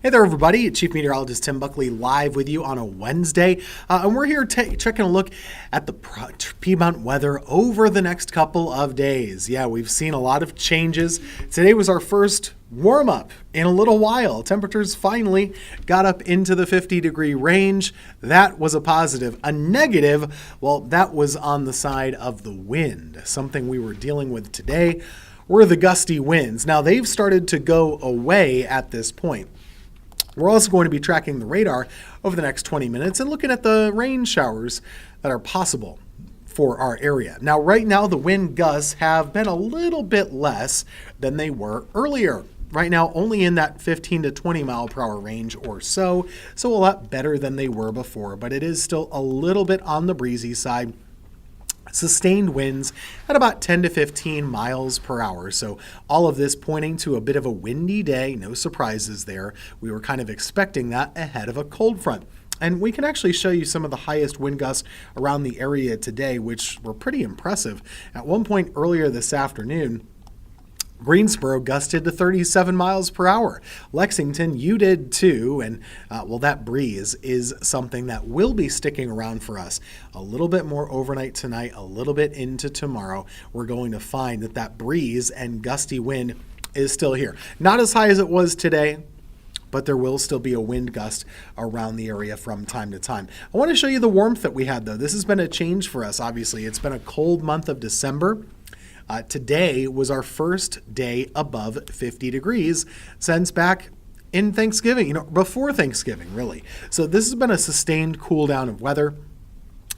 Hey there, everybody. Chief Meteorologist Tim Buckley live with you on a Wednesday. And we're here taking a look at the Piedmont weather over the next couple of days. Yeah, we've seen a lot of changes. Today was our first warm-up in a little while. Temperatures finally got up into the 50-degree range. That was a positive. A negative, well, that was on the side of the wind. Something we were dealing with today were the gusty winds. Now, they've started to go away at this point. We're also going to be tracking the radar over the next 20 minutes and looking at the rain showers that are possible for our area. Now, right now, the wind gusts have been a little bit less than they were earlier. Right now, only in that 15 to 20 mile per hour range or so a lot better than they were before, but it is still a little bit on the breezy side. Sustained winds at about 10 to 15 miles per hour. So all of this pointing to a bit of a windy day. No surprises there. We were kind of expecting that ahead of a cold front. And we can actually show you some of the highest wind gusts around the area today, which were pretty impressive. At one point earlier this afternoon, Greensboro gusted to 37 miles per hour. Lexington, you did too, and that breeze is something that will be sticking around for us a little bit more overnight tonight, a little bit into tomorrow. We're going to find that breeze and gusty wind is still here. Not as high as it was today, but there will still be a wind gust around the area from time to time. I want to show you the warmth that we had, though. This has been a change for us, obviously. It's been a cold month of December. Today was our first day above 50 degrees since back in Thanksgiving, before Thanksgiving, really. So this has been a sustained cool down of weather.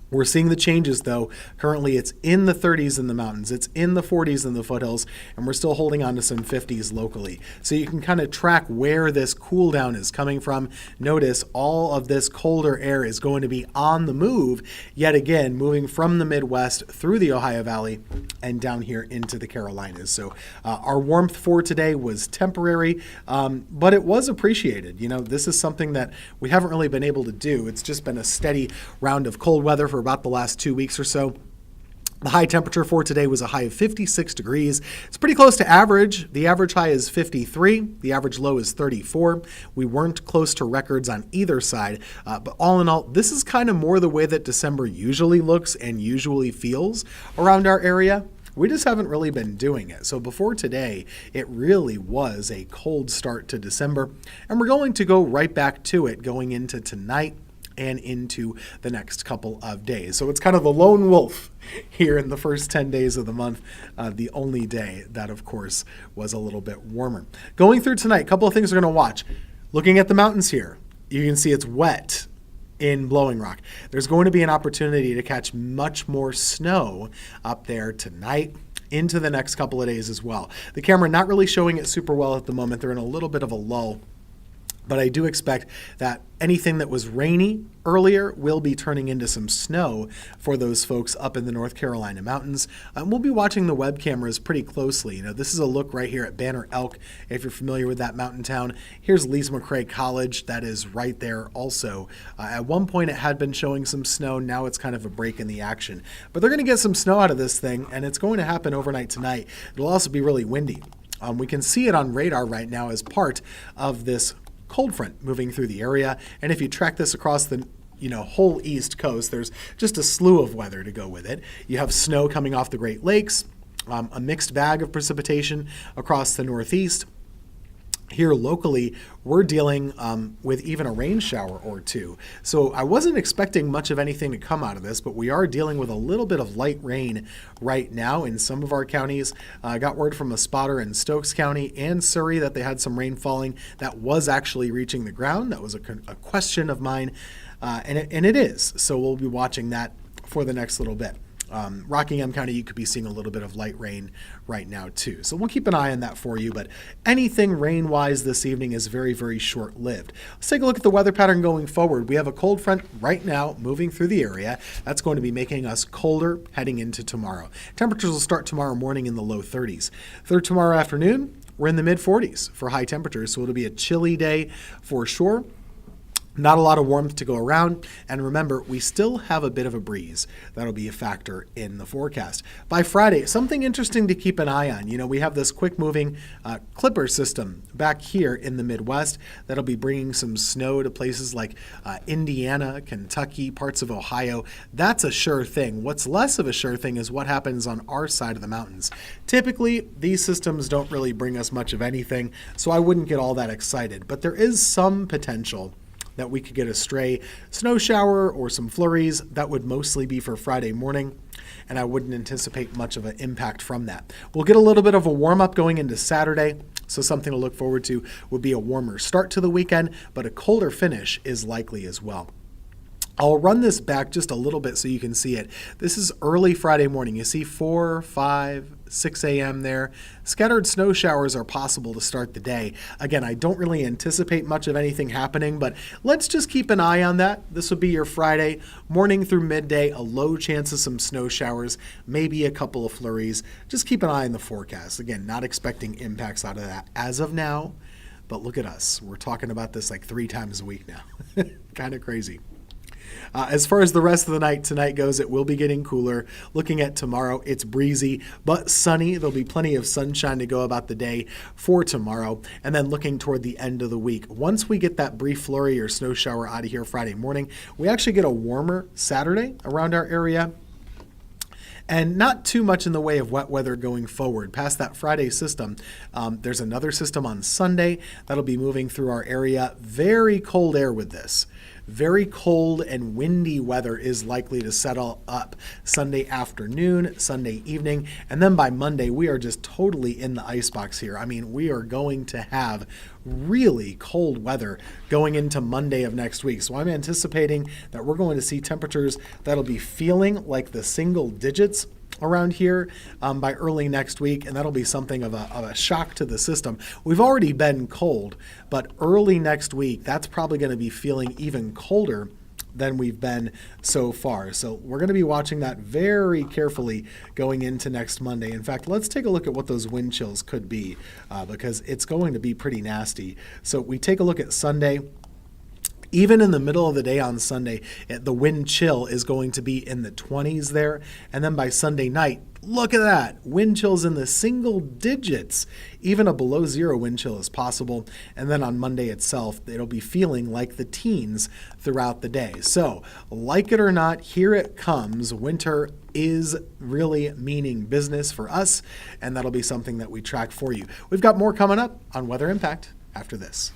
We're seeing the changes, though. Currently, it's in the 30s in the mountains. It's in the 40s in the foothills, and we're still holding on to some 50s locally. So you can kind of track where this cool down is coming from. Notice all of this colder air is going to be on the move, yet again, moving from the Midwest through the Ohio Valley and down here into the Carolinas. So our warmth for today was temporary, but it was appreciated. This is something that we haven't really been able to do. It's just been a steady round of cold weather for about the last 2 weeks or so. The high temperature for today was a high of 56 degrees. It's pretty close to average. The average high is 53. The average low is 34. We weren't close to records on either side. But all in all, this is kind of more the way that December usually looks and usually feels around our area. We just haven't really been doing it. So before today, it really was a cold start to December. And we're going to go right back to it going into tonight and into the next couple of days. So it's kind of the lone wolf here in the first 10 days of the month, the only day that, of course, was a little bit warmer. Going through tonight, a couple of things we're going to watch. Looking at the mountains here, you can see it's wet in Blowing Rock. There's going to be an opportunity to catch much more snow up there tonight, into the next couple of days as well. The camera not really showing it super well at the moment. They're in a little bit of a lull. But I do expect that anything that was rainy earlier will be turning into some snow for those folks up in the North Carolina mountains. We'll be watching the web cameras pretty closely. This is a look right here at Banner Elk, if you're familiar with that mountain town. Here's Lisa McRae College. That is right there also. At one point, it had been showing some snow. Now it's kind of a break in the action. But they're going to get some snow out of this thing, and it's going to happen overnight tonight. It'll also be really windy. We can see it on radar right now as part of this cold front moving through the area. And if you track this across the whole East Coast, there's just a slew of weather to go with it. You have snow coming off the Great Lakes, a mixed bag of precipitation across the Northeast. Here locally, we're dealing with even a rain shower or two. So I wasn't expecting much of anything to come out of this, but we are dealing with a little bit of light rain right now in some of our counties. I got word from a spotter in Stokes County and Surrey that they had some rain falling that was actually reaching the ground. That was a question of mine, and it is. So we'll be watching that for the next little bit. Rockingham County, you could be seeing a little bit of light rain right now too. So we'll keep an eye on that for you, but anything rain-wise this evening is very, very short-lived. Let's take a look at the weather pattern going forward. We have a cold front right now moving through the area. That's going to be making us colder heading into tomorrow. Temperatures will start tomorrow morning in the low 30s. Through tomorrow afternoon, we're in the mid-40s for high temperatures, so it'll be a chilly day for sure. Not a lot of warmth to go around. And remember, we still have a bit of a breeze. That'll be a factor in the forecast. By Friday, something interesting to keep an eye on. We have this quick moving clipper system back here in the Midwest that'll be bringing some snow to places like Indiana, Kentucky, parts of Ohio. That's a sure thing. What's less of a sure thing is what happens on our side of the mountains. Typically, these systems don't really bring us much of anything, so I wouldn't get all that excited. But there is some potential that we could get a stray snow shower or some flurries. That would mostly be for Friday morning, and I wouldn't anticipate much of an impact from that. We'll get a little bit of a warm-up going into Saturday, so something to look forward to would be a warmer start to the weekend, but a colder finish is likely as well. I'll run this back just a little bit so you can see it. This is early Friday morning. You see 4, 5, 6 a.m. there. Scattered snow showers are possible to start the day. Again, I don't really anticipate much of anything happening, but let's just keep an eye on that. This will be your Friday morning through midday, a low chance of some snow showers, maybe a couple of flurries. Just keep an eye on the forecast. Again, not expecting impacts out of that as of now, but look at us. We're talking about this like 3 times a week now. Kind of crazy. As far as the rest of the night tonight goes, it will be getting cooler. Looking at tomorrow, it's breezy but sunny. There'll be plenty of sunshine to go about the day for tomorrow. And then looking toward the end of the week, once we get that brief flurry or snow shower out of here Friday morning, we actually get a warmer Saturday around our area. And not too much in the way of wet weather going forward. Past that Friday system, there's another system on Sunday that'll be moving through our area. Very cold air with this. Very cold and windy weather is likely to settle up Sunday afternoon, Sunday evening, and then by Monday, we are just totally in the icebox here. I mean, we are going to have really cold weather going into Monday of next week. So I'm anticipating that we're going to see temperatures that'll be feeling like the single digits around here by early next week, and that'll be something of a shock to the system. We've already been cold, but early next week, that's probably going to be feeling even colder than we've been so far. So we're going to be watching that very carefully going into next Monday. In fact, let's take a look at what those wind chills could be because it's going to be pretty nasty. So we take a look at Sunday. Even in the middle of the day on Sunday, the wind chill is going to be in the 20s there. And then by Sunday night, look at that. Wind chills in the single digits. Even a below zero wind chill is possible. And then on Monday itself, it'll be feeling like the teens throughout the day. So, like it or not, here it comes. Winter is really meaning business for us, and that'll be something that we track for you. We've got more coming up on Weather Impact after this.